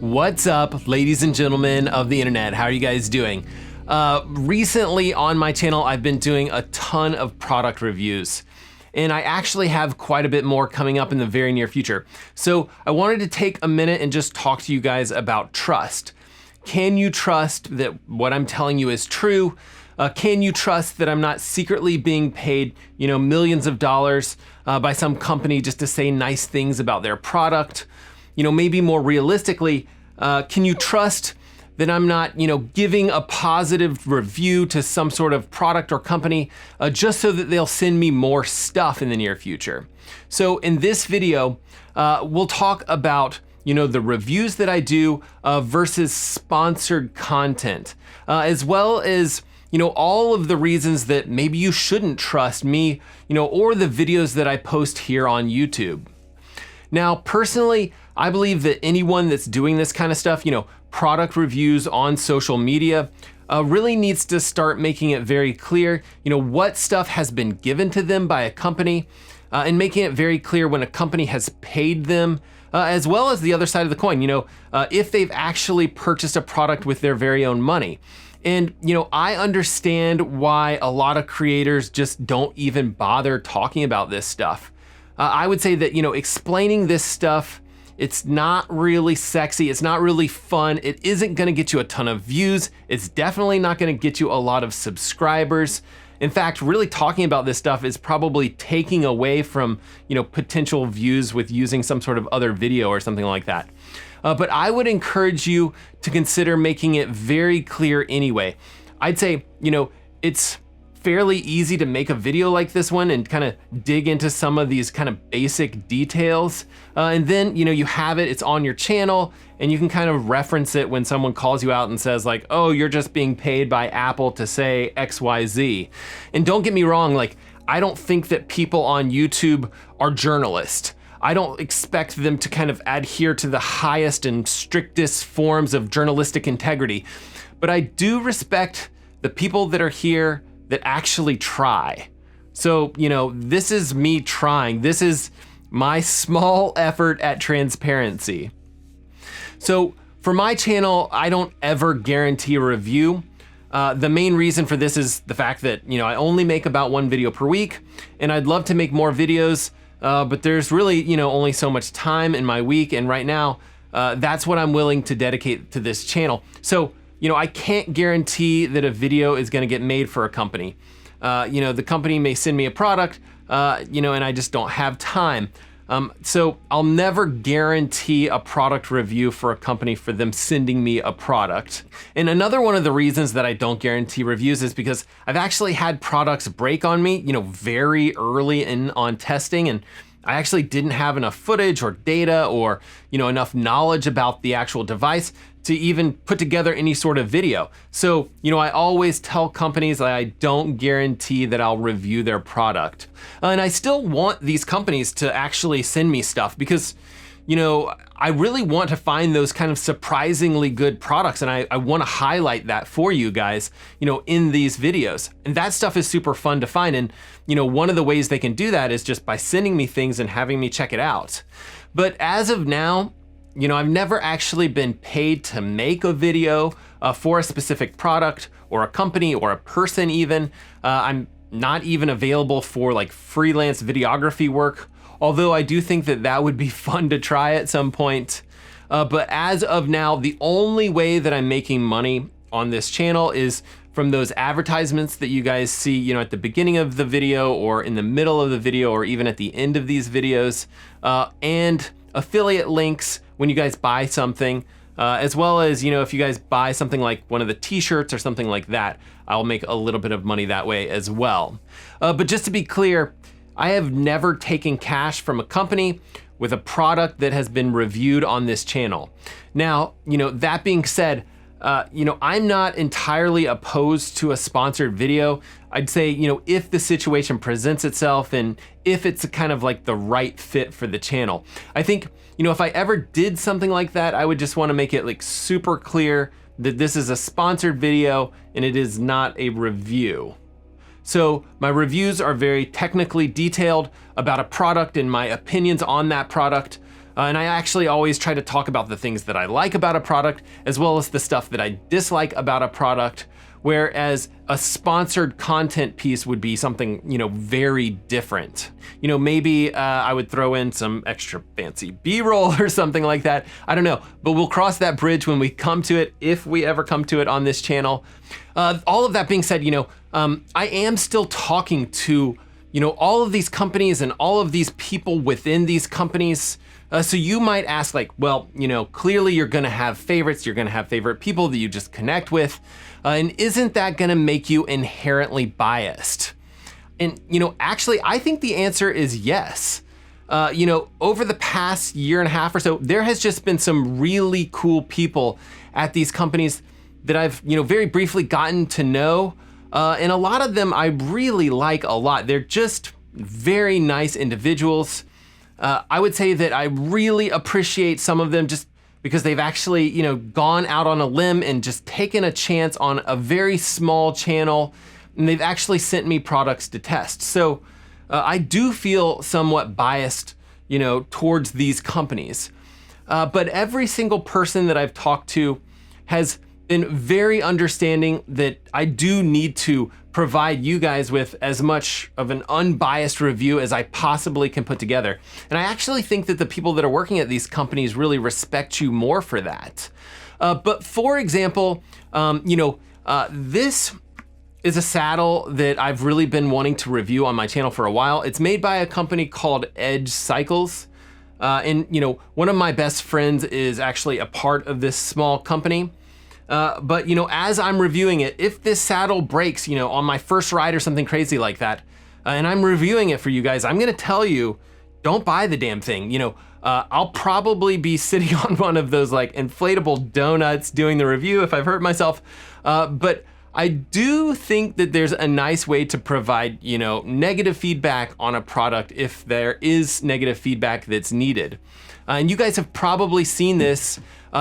What's up, ladies and gentlemen of the internet? How are you guys doing? Recently on my channel, I've been doing a ton of product reviews, and I actually have quite a bit more coming up in the very near future. So I wanted to take a minute and just talk to you guys about trust. Can you trust that what I'm telling you is true? Can you trust that I'm not secretly being paid, millions of dollars by some company just to say nice things about their product? Maybe more realistically, can you trust that I'm not, giving a positive review to some sort of product or company just so that they'll send me more stuff in the near future? So in this video, we'll talk about the reviews that I do versus sponsored content, as well as all of the reasons that maybe you shouldn't trust me, or the videos that I post here on YouTube. Now, personally, I believe that anyone that's doing this kind of stuff, product reviews on social media, really needs to start making it very clear, what stuff has been given to them by a company, and making it very clear when a company has paid them, as well as the other side of the coin, if they've actually purchased a product with their very own money. And, I understand why a lot of creators just don't even bother talking about this stuff. I would say that, explaining this stuff, it's not really sexy. It's not really fun. It isn't gonna get you a ton of views. It's definitely not gonna get you a lot of subscribers. In fact, really talking about this stuff is probably taking away from, potential views with using some sort of other video or something like that. But I would encourage you to consider making it very clear anyway. I'd say, it's fairly easy to make a video like this one and kind of dig into some of these kind of basic details. And then, you have it, it's on your channel, and you can kind of reference it when someone calls you out and says like, oh, you're just being paid by Apple to say XYZ. And don't get me wrong, I don't think that people on YouTube are journalists. I don't expect them to kind of adhere to the highest and strictest forms of journalistic integrity, but I do respect the people that are here that actually try. So, this is me trying. This is my small effort at transparency. So for my channel, I don't ever guarantee a review. The main reason for this is the fact that, I only make about one video per week, and I'd love to make more videos, but there's really, only so much time in my week, and right now, that's what I'm willing to dedicate to this channel. So, I can't guarantee that a video is gonna get made for a company. The company may send me a product, and I just don't have time. So I'll never guarantee a product review for a company for them sending me a product. And another one of the reasons that I don't guarantee reviews is because I've actually had products break on me, very early on testing, and I actually didn't have enough footage or data or, enough knowledge about the actual device to even put together any sort of video. So, I always tell companies that I don't guarantee that I'll review their product. And I still want these companies to actually send me stuff because, I really want to find those kind of surprisingly good products, and I want to highlight that for you guys, in these videos. And that stuff is super fun to find. And, one of the ways they can do that is just by sending me things and having me check it out. But as of now, I've never actually been paid to make a video for a specific product or a company or a person even. I'm not even available for freelance videography work, although I do think that that would be fun to try at some point. But as of now, the only way that I'm making money on this channel is from those advertisements that you guys see, at the beginning of the video or in the middle of the video or even at the end of these videos, and affiliate links when you guys buy something, as well as, if you guys buy something like one of the t-shirts or something like that, I'll make a little bit of money that way as well. But just to be clear, I have never taken cash from a company with a product that has been reviewed on this channel. Now, that being said, I'm not entirely opposed to a sponsored video. I'd say, if the situation presents itself and if it's kind of the right fit for the channel. I think, if I ever did something like that, I would just want to make it super clear that this is a sponsored video and it is not a review. So my reviews are very technically detailed about a product and my opinions on that product. And I actually always try to talk about the things that I like about a product, as well as the stuff that I dislike about a product, whereas a sponsored content piece would be something, very different. Maybe I would throw in some extra fancy B-roll or something like that. I don't know, but we'll cross that bridge when we come to it, if we ever come to it on this channel. All of that being said, I am still talking to, all of these companies and all of these people within these companies. So you might ask like, well, clearly you're gonna have favorites, you're gonna have favorite people that you just connect with, and isn't that gonna make you inherently biased? And actually, I think the answer is yes. Over the past year and a half or so, there has just been some really cool people at these companies that I've, very briefly gotten to know, and a lot of them I really like a lot. They're just very nice individuals. I would say that I really appreciate some of them just because they've actually, gone out on a limb and just taken a chance on a very small channel, and they've actually sent me products to test. So I do feel somewhat biased, towards these companies. But every single person that I've talked to has been very understanding that I do need to provide you guys with as much of an unbiased review as I possibly can put together. And I actually think that the people that are working at these companies really respect you more for that. But for example, this is a saddle that I've really been wanting to review on my channel for a while. It's made by a company called Edge Cycles. And one of my best friends is actually a part of this small company. But as I'm reviewing it, if this saddle breaks, on my first ride or something crazy like that, and I'm reviewing it for you guys, I'm gonna tell you, don't buy the damn thing. I'll probably be sitting on one of those like inflatable donuts doing the review if I've hurt myself. But I do think that there's a nice way to provide, negative feedback on a product if there is negative feedback that's needed. And you guys have probably seen this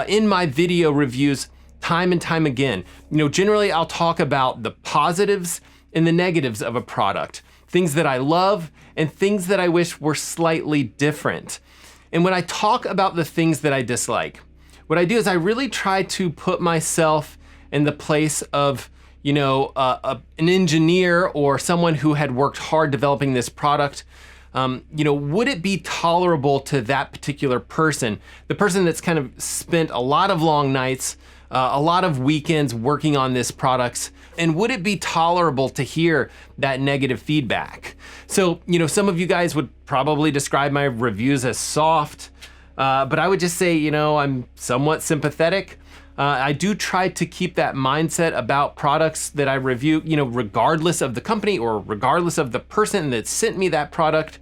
in my video reviews time and time again. Generally I'll talk about the positives and the negatives of a product, things that I love and things that I wish were slightly different. And when I talk about the things that I dislike, what I do is I really try to put myself in the place of, an engineer or someone who had worked hard developing this product. Would it be tolerable to that particular person, the person that's kind of spent a lot of long nights, a lot of weekends working on this product, and would it be tolerable to hear that negative feedback? So, some of you guys would probably describe my reviews as soft, but I would just say, I'm somewhat sympathetic. I do try to keep that mindset about products that I review, regardless of the company or regardless of the person that sent me that product,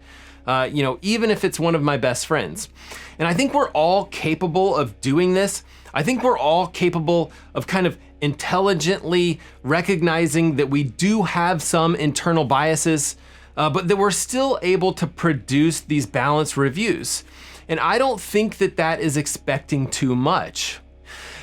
even if it's one of my best friends. And I think we're all capable of doing this. I think we're all capable of kind of intelligently recognizing that we do have some internal biases, but that we're still able to produce these balanced reviews. And I don't think that that is expecting too much.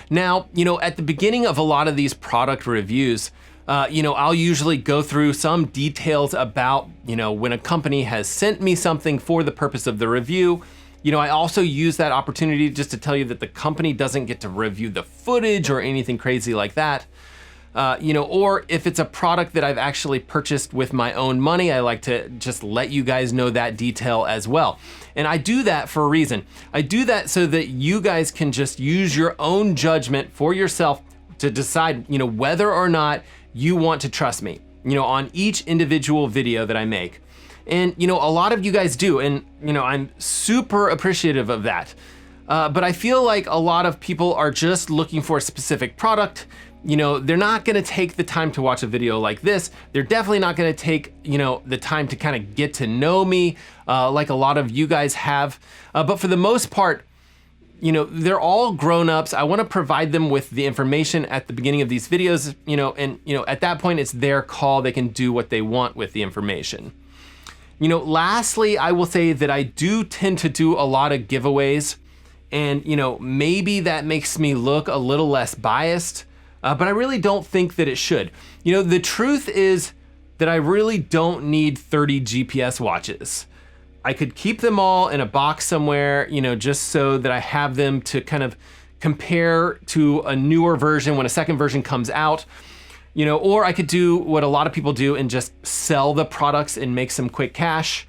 Now, at the beginning of a lot of these product reviews, I'll usually go through some details about, when a company has sent me something for the purpose of the review. I also use that opportunity just to tell you that the company doesn't get to review the footage or anything crazy like that. Or if it's a product that I've actually purchased with my own money, I like to just let you guys know that detail as well. And I do that for a reason. I do that so that you guys can just use your own judgment for yourself to decide, whether or not you want to trust me, on each individual video that I make. And, a lot of you guys do, and, I'm super appreciative of that. But I feel like a lot of people are just looking for a specific product. They're not gonna take the time to watch a video like this. They're definitely not gonna take, the time to kind of get to know me like a lot of you guys have. But for the most part, they're all grown-ups. I wanna provide them with the information at the beginning of these videos, and at that point it's their call. They can do what they want with the information. Lastly, I will say that I do tend to do a lot of giveaways, and maybe that makes me look a little less biased. But I really don't think that it should. The truth is that I really don't need 30 GPS watches. I could keep them all in a box somewhere, you know, just so that I have them to kind of compare to a newer version when a second version comes out, you know, or I could do what a lot of people do and just sell the products and make some quick cash.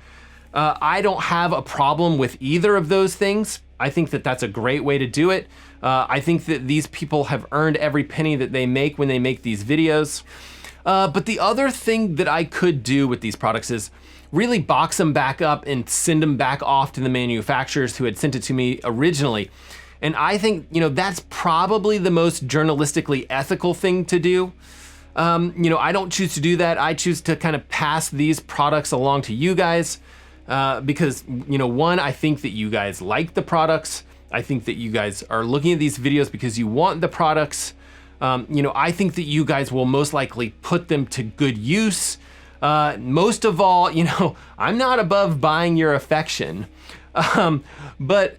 I don't have a problem with either of those things. I think that that's a great way to do it. I think that these people have earned every penny that they make when they make these videos. But the other thing that I could do with these products is really box them back up and send them back off to the manufacturers who had sent it to me originally. And I think, you know, that's probably the most journalistically ethical thing to do. You know, I don't choose to do that. I choose to kind of pass these products along to you guys because, you know, one, I think that you guys like the products. I think that you guys are looking at these videos because you want the products. You know, I think that you guys will most likely put them to good use. Most of all, you know, I'm not above buying your affection. But,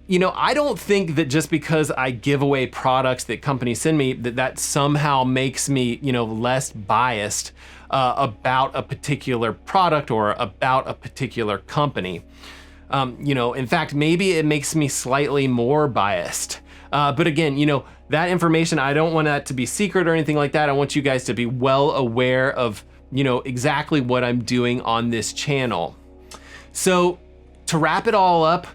you know, I don't think that just because I give away products that companies send me, that somehow makes me, you know, less biased about a particular product or about a particular company. You know, in fact, maybe it makes me slightly more biased. But again, you know, that information, I don't want that to be secret or anything like that. I want you guys to be well aware of, you know, exactly what I'm doing on this channel. So to wrap it all up,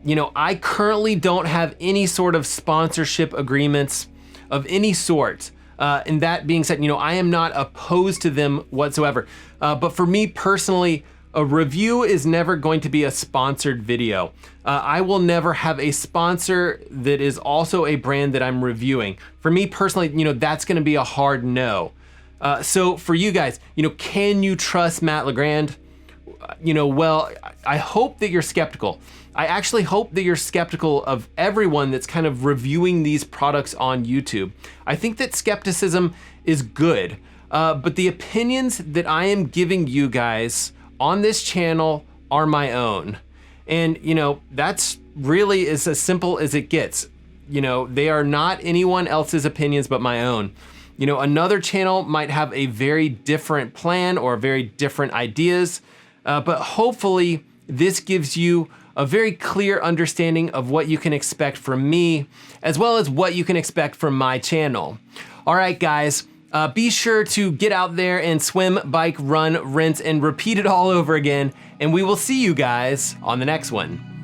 you know, I currently don't have any sort of sponsorship agreements of any sort. And that being said, you know, I am not opposed to them whatsoever. But for me personally, a review is never going to be a sponsored video. I will never have a sponsor that is also a brand that I'm reviewing. For me personally, you know, that's gonna be a hard no. So for you guys, you know, can you trust Matt LeGrand? You know, well, I hope that you're skeptical. I actually hope that you're skeptical of everyone that's kind of reviewing these products on YouTube. I think that skepticism is good, but the opinions that I am giving you guys on this channel are my own. And, you know, that's really as simple as it gets. You know, they are not anyone else's opinions but my own. You know, another channel might have a very different plan or very different ideas, but hopefully this gives you a very clear understanding of what you can expect from me, as well as what you can expect from my channel. All right, guys, be sure to get out there and swim, bike, run, rinse, and repeat it all over again, and we will see you guys on the next one.